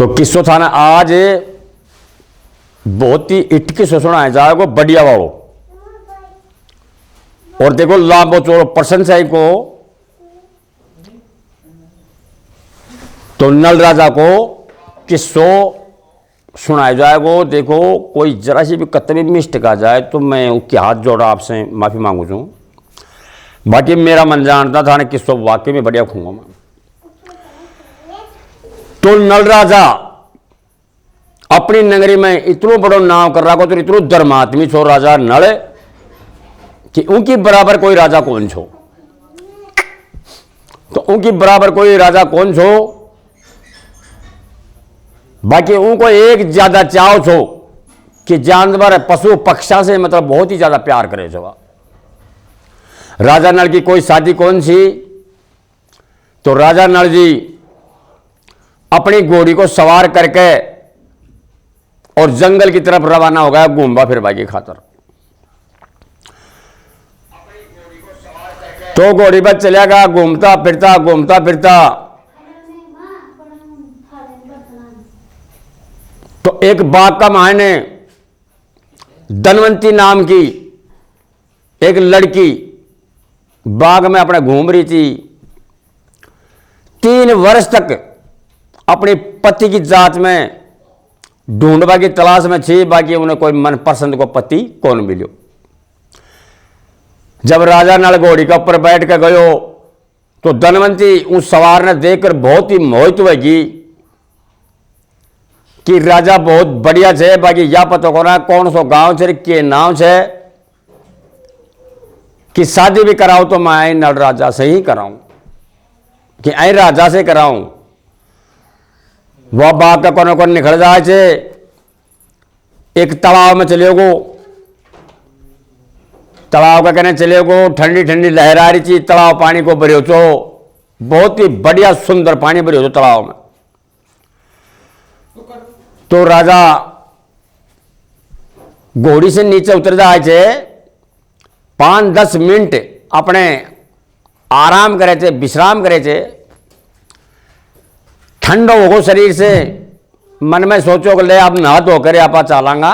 तो किस्सो थाना आज बहुत ही इट किस्सो सुनाया जाएगा बढ़िया वालों। और देखो लाभो चोरो प्रशंसा को तो नल राजा को किस्सो सुनाया जाएगा। देखो कोई जरा सी भी कतनी भी मिस्टेक आ जाए तो मैं उसके हाथ जोड़ा आपसे माफी मांगू छूँ। बाकी मेरा मन जानता था ना किस्सो वाकई में बढ़िया खूंगा मैं। तो नल राजा अपनी नगरी में इतनो बड़ो नाम कर रहा तो इतनो धर्मात्मी छो राजा नल कि उनकी बराबर कोई राजा कौन छो। तो उनकी बराबर कोई राजा कौन छो। बाकी उनको एक ज्यादा चाव छो कि जानवर पशु पक्षा से मतलब बहुत ही ज्यादा प्यार करे छो। राजा नल की कोई शादी कौन सी। तो राजा नल जी अपनी घोड़ी को सवार करके और जंगल की तरफ रवाना हो गया घूमबा फिरबा की खातर। तो घोड़ी पर चला गया घूमता फिरता। तो एक बाग का मायने धनवंती नाम की एक लड़की बाग में अपने घूम रही थी। 3 वर्ष तक अपने पति की जात में ढूंढवा की तलाश में थी। बाकी उन्हें कोई मनपसंद को पति कौन मिलो। जब राजा नल घोड़ी के ऊपर बैठ कर गयो तो धनवंती उस सवार ने देखकर बहुत ही मोहित हुई कि राजा बहुत बढ़िया छे। बाकी या पता कोना कौन सो गांव छे के नाम छे कि शादी भी कराऊं तो मैं आई नल राजा से ही कराऊं कि आई राजा से कराऊं। वह बाग का कोने को निकल जाए छे एक तालाब में चले गो। तालाब का कहने चले गो ठंडी ठंडी लहर आ रही थी। तालाब पानी को भरियो छो बहुत ही बढ़िया सुंदर पानी भरियो छो तालाब में। तो राजा घोड़ी से नीचे उतर जाए छे 5-10 मिनट अपने आराम करे थे विश्राम करे थे। ठंडो हो शरीर से मन में सोचो कि ले अब नहा धो कर आप चलांगा।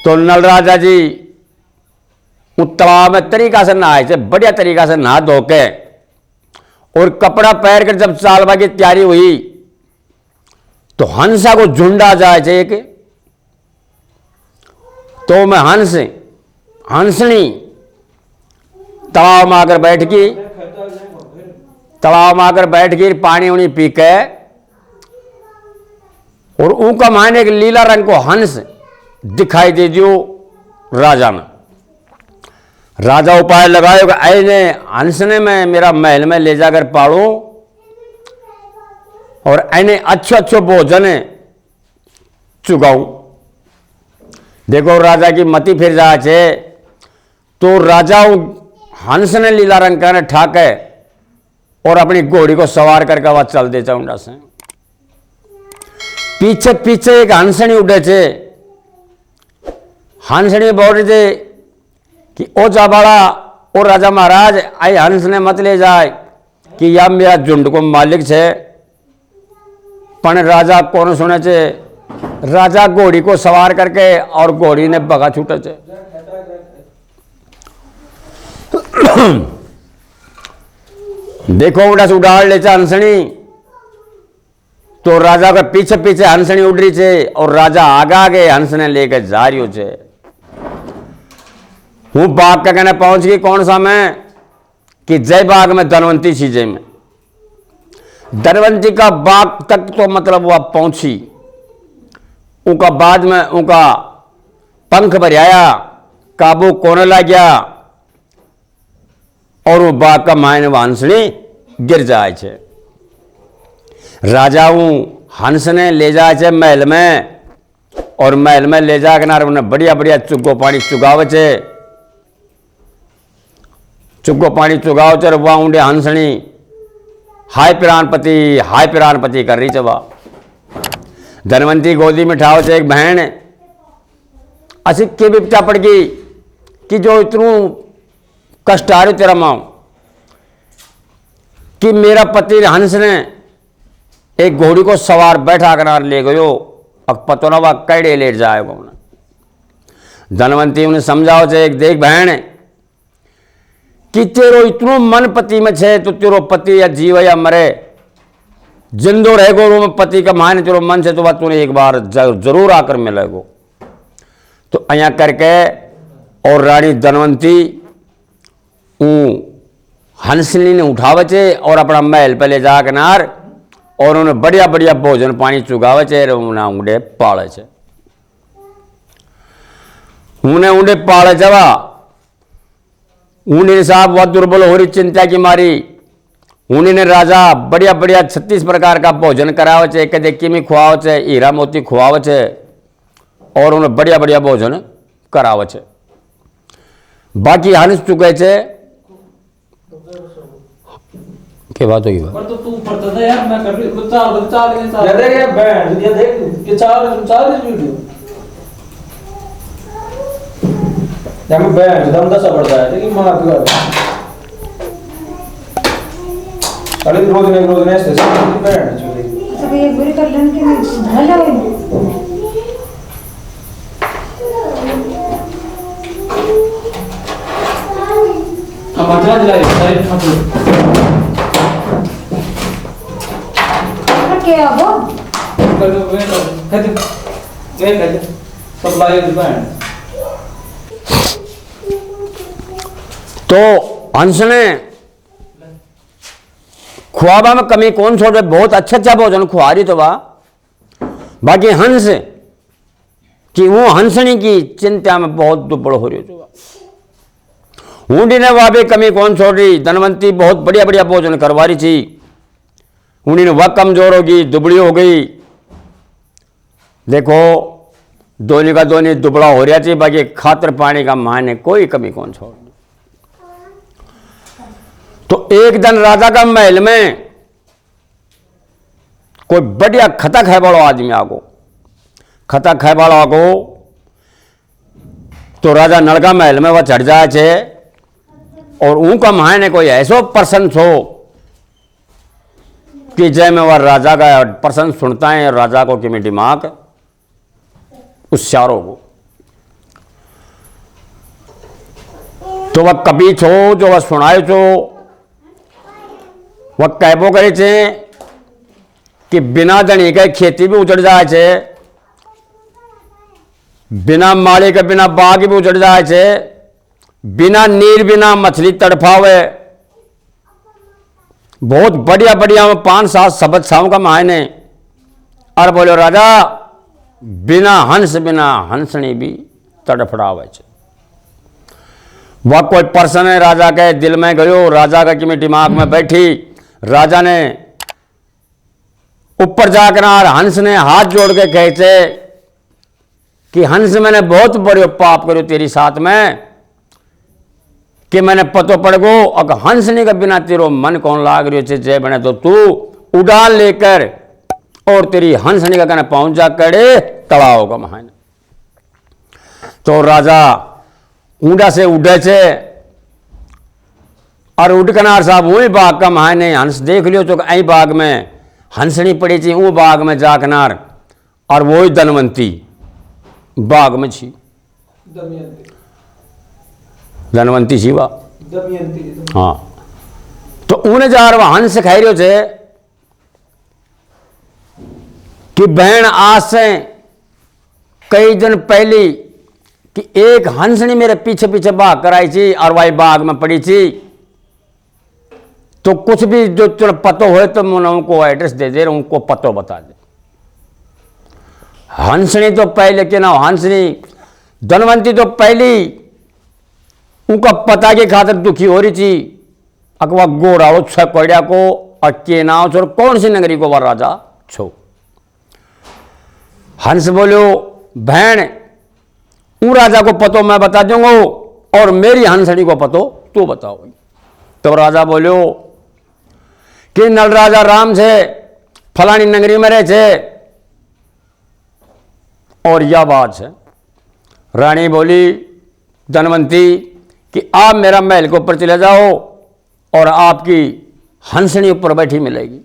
तो नल राजा जी उस तालाब में तरीका से नहाए थे बढ़िया तरीका से नहा धो के और कपड़ा पहन कर जब चालवा की तैयारी हुई तो हंसा को झुंड आ जाए थे एक। तो मैं हंसनी तालाब में आकर बैठ गई। तालाब में आकर बैठ गई पानी उनी पी के और उनका मायने एक लीला रंग को हंस दिखाई दे दियो राजा ने। राजा उपाय लगाए कि ऐने हंसने में मेरा महल में ले जाकर पालो और ऐने अच्छो भोजन चुगाऊं। देखो राजा की मति फिर जाए छे तो राजा हंस ने लीला रंग का ठाके और अपनी घोड़ी को सवार करके वह चल दे चाउंडा से। पीछे पीछे एक हंसनी उड़े थे। हंसनी बोल रही थे कि ओ जाबाड़ा ओ राजा महाराज आई हंस ने मत ले जाए कि या मेरा झुंड को मालिक छे। पण राजा कौन सुने छे। राजा घोड़ी को सवार करके और घोड़ी ने भगा छूटे छे। देखो उड़ा से उड़ाड़ ले हंसनी। तो राजा के पीछे पीछे हंसनी उड़ रही छे और राजा आगे हंस ने लेकर जा रही छे। हूं बाग का कहने पहुंच गई कौन सा मैं कि जय बाग में धनवंती सी जय में। धनवंती का बाग तक तो मतलब वह पहुंची। उनका बाद में उनका पंख भरियाया काबू कोने लग गया और वो बाग का मायने हंसनी गिर जाए छे। राजा हंस ने ले जाए छे महल में और महल में ले जाकर उन्हें बढ़िया बढ़िया चुग्गो पानी चुगावे छे। चुग्गो पानी चुगाव छे वह ऊंडे हंसनी हाय प्राणपति कर रही छे। वह धनवंती गोदी में ठाव छे एक बहन असी के बिपता पड़ गई कि जो इतनू कष्ट आ रही तेरा मां कि मेरा पति हंस ने एक घोड़ी को सवार बैठा कर ले गयो, अब पतो ना वह कैडे लेट जाएगा उन्हें। धनवंती उन्हें समझाओ छे, एक देख बहन कि तेरो इतनो मन पति में छे तो तेरो पति या जीव या मरे जिंदो रहेगो रो पति का मान तेरो मन से तो वह तूने एक बार जरूर आकर मिलेगो। तो अया करके और रानी धनवंती हंसनी ने उठावे छे और अपना महल पे ले जाकर नार और उन्हें बढ़िया बढ़िया भोजन पानी चुगावे छे, उन्हें ऊँडे पाले छे। उन्हें ऊँडे पाले जवा उन्हें साहब वह दुर्बल हो रही चिंता की मारी, उन्हीं ने राजा बढ़िया बढ़िया 36 प्रकार का भोजन करावे छे, कदे किमी खुआवे छे, हीरा मोती खुआवे छे और उन्हें बढ़िया बढ़िया भोजन करावे छे। बाकी हंस चुके छे के बात होगी पर तो तू पढ़ता था यार, मैं कर रही हूं चाल ये देख ये बैंड ये देख ये चाल वीडियो या मैं बैंड दम दसा पड़ता है लेकिन मार दूंगा अरे रोज ने ऐसे बैंड चुके सब ये बुरी कर लेने के भला हो। अब मजा दिलाए साइड मत क्या वो कर दो वे कर सप्लाई बैंड। तो हंस ने खुआबा में कमी कौन छोड़े, बहुत अच्छा अच्छा भोजन खुआ रही तो वाह। बाकी हंस कि वो हंसनी की चिंता में बहुत दुबड़ हो रही तो ऊँडी ने वह भी कमी कौन छोड़ रही। धनवंती बहुत बढ़िया बढ़िया भोजन करवा रही थी, ऊँडी ने वह कमजोर होगी, दुबड़ी हो गई। देखो दोनों का दोनों दुबड़ा हो रहा थी, बाकी खातर पानी का माने कोई कमी कौन छोड़। तो एक दिन राजा का महल में कोई बढ़िया खता खाए वाला आदमी आगो, खता खाए वाला आगो तो राजा नलका महल में वह चढ़ जाए छे और उनका मायने कोई ऐसो पर्सन छो कि जय में वह राजा का पर्सन सुनता है और राजा को कि दिमाग उस्यारो को। तो वह कभी छो जो वह सुनाए छो वह कहबो करे छे कि बिना धनी के खेती भी उजड़ जाए छे, बिना माली के बिना बाग भी उजड़ जाए छे, बिना नीर बिना मछली तड़फावे। बहुत बढ़िया बढ़िया 5-7 शब्द छाव का मायने और बोलो राजा बिना हंस बिना हंसनी भी तड़फड़ावे छे। वह कोई पर्सन है राजा के दिल में गयो, राजा का कि दिमाग में बैठी। राजा ने ऊपर जाकर हंस ने हाथ जोड़ के कहे थे कि हंस मैंने बहुत बड़े पाप करो तेरी साथ में कि मैंने पतो पड़ गो और हंसने के बिना तेरो मन कौन लाग रही हो जय बने तो तू उड़ान लेकर और तेरी हंसने का कहना पहुंच जा करे तड़ा होगा महान। तो राजा ऊंडा से उड़े छे और उड़कनार साहब वही बाग का महाने हंस देख लियो तो आई बाग में हंसनी पड़ी थी, वो बाग में जाकनार और वही धनवंती बाग में छी धनवंती शिवा हाँ। तो उन्हें जा रहा हंस खाई रहे थे कि बहन आज से कई दिन पहले कि एक हंसनी मेरे पीछे पीछे भाग कर आई थी और वही बाग में पड़ी थी। तो कुछ भी जो तुझे पतो हो तो मैं उनको एड्रेस दे दे रहा हूं, उनको पतो बता दे। हंसनी तो पहले के ना हंसनी धनवंती तो पहली उनका पता के खातिर दुखी हो रही थी। अकवा गोड़ाओ छकड़िया को अक्के नाव छोड़ कौन सी नगरी को वह राजा छो। हंस बोलो बहन ऊ राजा को पतो मैं बता दूंगा और मेरी हंसनी को पतो तू बताओ। तो राजा बोलो कि नल राजा राम से फलानी नगरी में रहे थे और यह बात है। रानी बोली धनवंती कि आप मेरा महल के ऊपर चले जाओ और आपकी हंसनी ऊपर बैठी मिलेगी।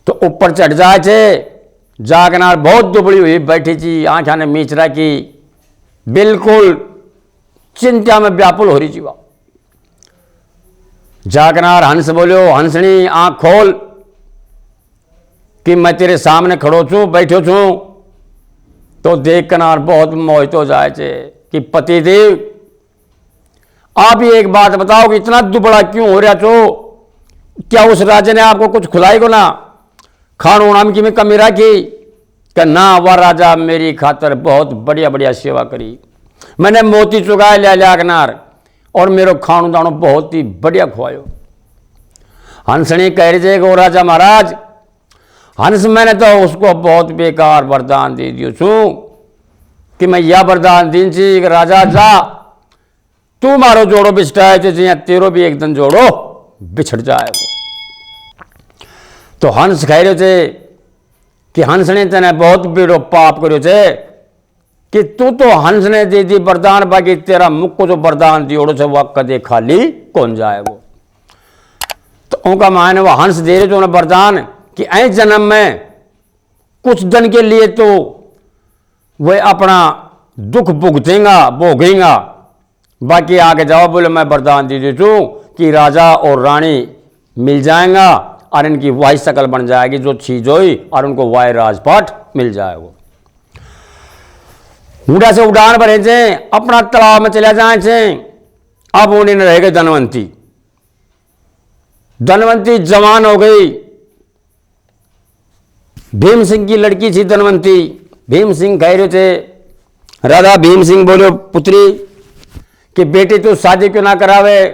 तो ऊपर चढ़ जाए थे, जागनार बहुत दुबड़ी हुई बैठी थी, आंखा ने मीचरा की, बिल्कुल चिंता में व्याकुल हो रही थी। जागनार हंस बोलो, हंसनी आंख खोल कि मैं तेरे सामने खड़ो छू, बैठो छू। तो देख कनार बहुत मोहित हो जाए थे कि पतिदेव आप ही एक बात बताओ कि इतना दुबड़ा क्यों हो रहा छो, क्या उस राजा ने आपको कुछ खुलाई को ना, खानो नाम की में कमी रखी? कि ना, वह राजा मेरी खातर बहुत बढ़िया बढ़िया सेवा करी, मैंने मोती चुगाए लिया लिया कनार और मेरे खाणो दाणो बहुत ही बढ़िया खुआयो। हंसनी कह रही थे कि राजा महाराज, हंस मैंने तो उसको बहुत बेकार वरदान दे दियो छू कि मैं यह वरदान दी थी कि राजा जा तू मारो जोड़ो बिछटाए थे, तेरो भी एक दिन जोड़ो बिछड़ जाए। तो हंस कह रहे थे कि हंस ने तेने बहुत बड़ो पाप करो थे कि तू तो हंस ने दे दी वरदान, बाकी तेरा मुख को जो वरदान दियोड़ो से वह कदे खाली कौन जाए। वो तो उनका मायने वो हंस दे रहे थे उन्हें वरदान कि ऐ जन्म में कुछ दिन के लिए तो वह अपना दुख भुगतेगा भोगेगा, बाकी आगे जाओ बोले मैं वरदान दे देती हूँ कि राजा और रानी मिल जाएगा और इनकी वाही शकल बन जाएगी जो चीज हुई और उनको वाही राजपाट मिल जाएगा। उड़ा से उड़ान भरे थे, अपना तालाब में चले जाए थे। अब उन्हें रह गए धनवंती। धनवंती जवान हो गई, भीम सिंह की लड़की थी धनवंती। भीम सिंह कह रहे थे, राधा भीम सिंह बोलो पुत्री कि बेटी तू शादी क्यों ना करावे,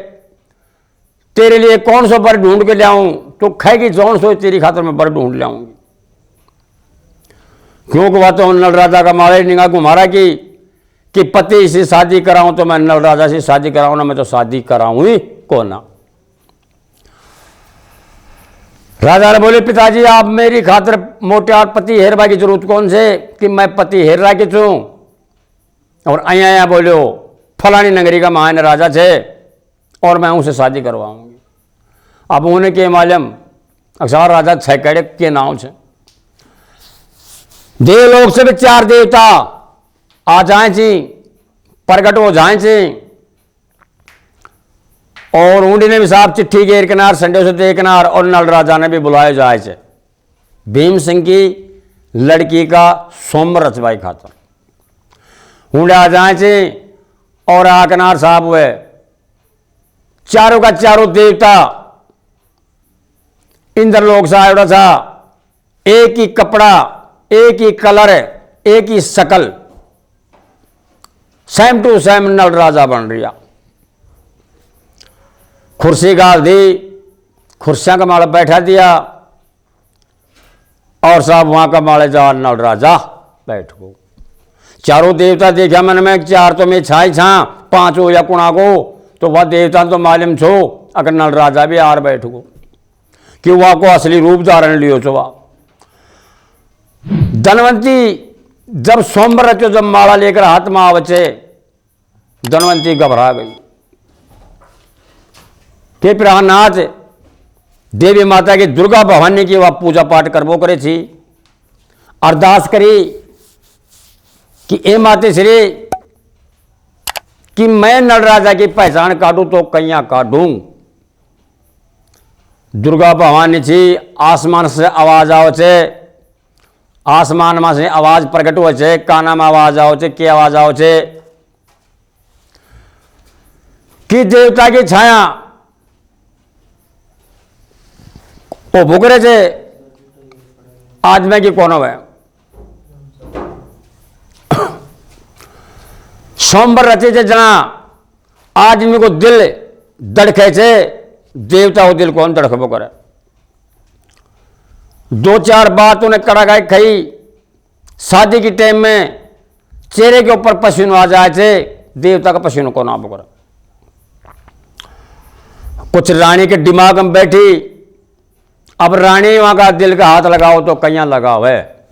तेरे लिए कौन सा बर ढूंढ के लाऊं, तो खाएगी जौन सो तेरी खातर मैं बर ढूंढ लाऊंगी। क्योंकि वह तो नल राजा का मारे निगाह घुमारा कि पति से शादी कराऊं तो मैं नल राजा से शादी कराऊं ना, मैं तो शादी कराऊं ही को ना। राजा ने बोले पिताजी आप मेरी खातर मोटे और पति हेरवा की जरूरत कौन से कि मैं पति हेर रहा कि छू। और आया बोलो फलानी नगरी का महान राजा थे और मैं उनसे शादी करवाऊंगी। अब उन्हें के मालूम अक्सर राजा छह कड़े के नाम से देवलोक से भी चार देवता आ जाए थी, प्रकट हो जाए थे। और ऊंडी ने भी साहब चिट्ठी गेर किनार संडे से दे किनार और नल राजा ने भी बुलाए जाए थे भीम सिंह की लड़की का सोमवार रचवाई खातर। ऊंडे आ जाए थे और आकनार साहब हुए चारों का चारों देवता इंद्रलोक से आया था, एक ही कपड़ा, एक ही कलर, एक ही शकल, सेम टू सेम नल राजा बन रहा। कुर्सी गाल दी, कुर्सियां का माड़ा बैठा दिया और साहब वहां का माड़े जा नल राजा बैठ गो। चारों देवता देखा मन में, चार तो मैं छाई छा पांच हो या कुणा को, तो वह देवता तो मालूम छो अगर नल राजा भी आर बैठ गो कि वह को असली रूप धारण लियो छो। धनवंती जब सोमवार रचो, जब माला लेकर हाथ में आवचे, धनवंती घबरा गई कि प्राणनाथ देवी माता की दुर्गा भवानी की वह पूजा पाठ करबो करे थी। अरदास करी कि ए माते श्री कि मैं नल राजा की पहचान काटूं तो कैया काटूं। दुर्गा भवानी थी, आसमान से आवाज आओ छे, आसमान में से आवाज प्रकट हो छे, काना में आवाज आओ छे, के आवाज आओ छे कि देवता की छाया वो भूखरे छे आज में की कौन है। सोमवार रचे थे जना आदमी को दिल धड़के छे, देवता को दिल कौन धड़कबो करे। दो चार बात उन्हें कड़ा खाई। शादी के टाइम में चेहरे के ऊपर पसीना आ जाए थे, देवता का पसीना कौन आप करे। कुछ रानी के दिमाग में बैठी, अब रानी वहां का दिल का हाथ लगाओ तो कहीं लगाओ है।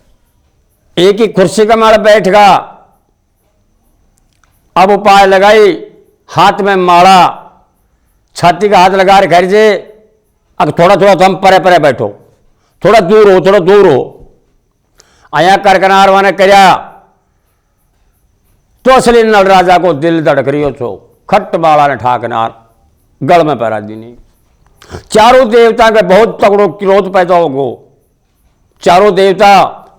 एक ही कुर्सी का माड़ा बैठ गा, अब उपाय लगाई, हाथ में माड़ा, छाती का हाथ लगा रखे जे, अब थोड़ा थोड़ा तो हम परे परे बैठो, थोड़ा दूर हो आया करकनार ने करया तो असली नल राजा को दिल धड़क रही हो छो खट बाला ने ठाकनार गल में पैरा दी नहीं। चारों देवता के बहुत तगड़ो क्रोध पैदा होगो। चारों देवता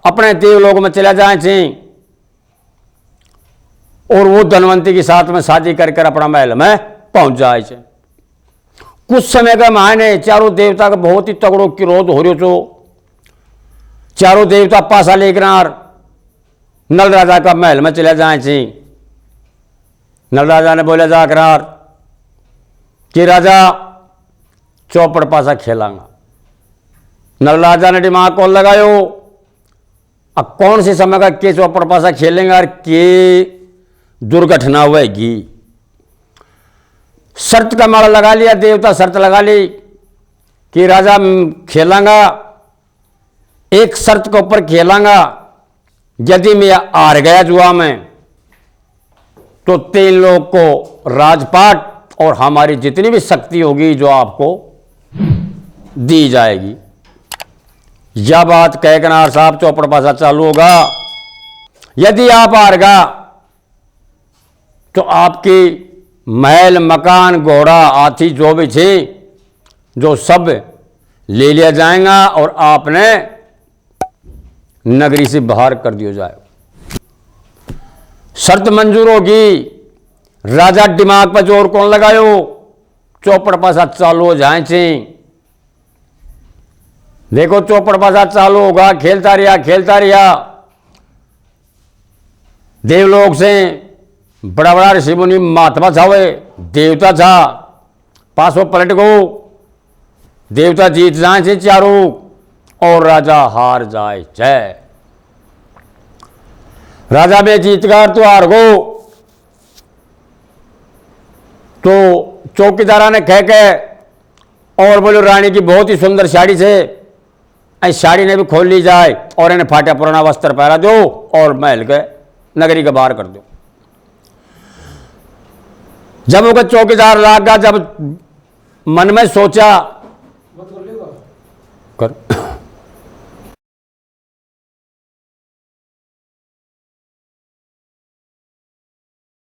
अपने देवलोक में चले जाए थे और वो धनवंती के साथ में शादी कर अपना महल में पहुंच जाए थे। कुछ समय का मायने चारों देवता का बहुत ही तगड़ो क्रोध हो रही छो। चारों देवता पासा लेकर नल राजा का महल में चले जाए थे। नल राजा ने बोले जाकर कि राजा चौपड़ पासा खेलांगा। नल राजा ने दिमाग कौन लगायो अब कौन से समय का के चौपड़ पासा खेलेंगे और के दुर्घटना होगी। शर्त का माला लगा लिया देवता शर्त लगा ली कि राजा खेलांगा एक शर्त के ऊपर खेलांगा यदि मैं हार गया जुआ में तो 3 लोग को राजपाट और हमारी जितनी भी शक्ति होगी जो आपको दी जाएगी। यह बात कहकनार साहब चौपड़ पासा चालू होगा। यदि आप हार गया तो आपकी महल मकान घोड़ा हाथी जो भी थे जो सब ले लिया जाएगा और आपने नगरी से बाहर कर दिया जाए। शर्त मंजूर होगी। राजा दिमाग पर जोर कौन लगायो चौपड़ पासा चालू हो जाए थे। देखो चौपड़ पासा चालू होगा खेलता रहा देवलोक से बड़ा बड़ा ऋषि मुनि महात्मा था वे देवता था पासों पलट गो देवता जीत जाए थे चारों और राजा हार जाए जय। राजा में जीतकर तो हार गो तो चौकीदारा ने कह के और बोलो रानी की बहुत ही सुंदर साड़ी से इस साड़ी ने भी खोल ली जाए और इन्हें फाटा पुराना वस्त्र पहरा दो और महल के नगरी के बाहर कर दो। जब वो चौकीदार लागा जब मन में सोचा मत कर लो कर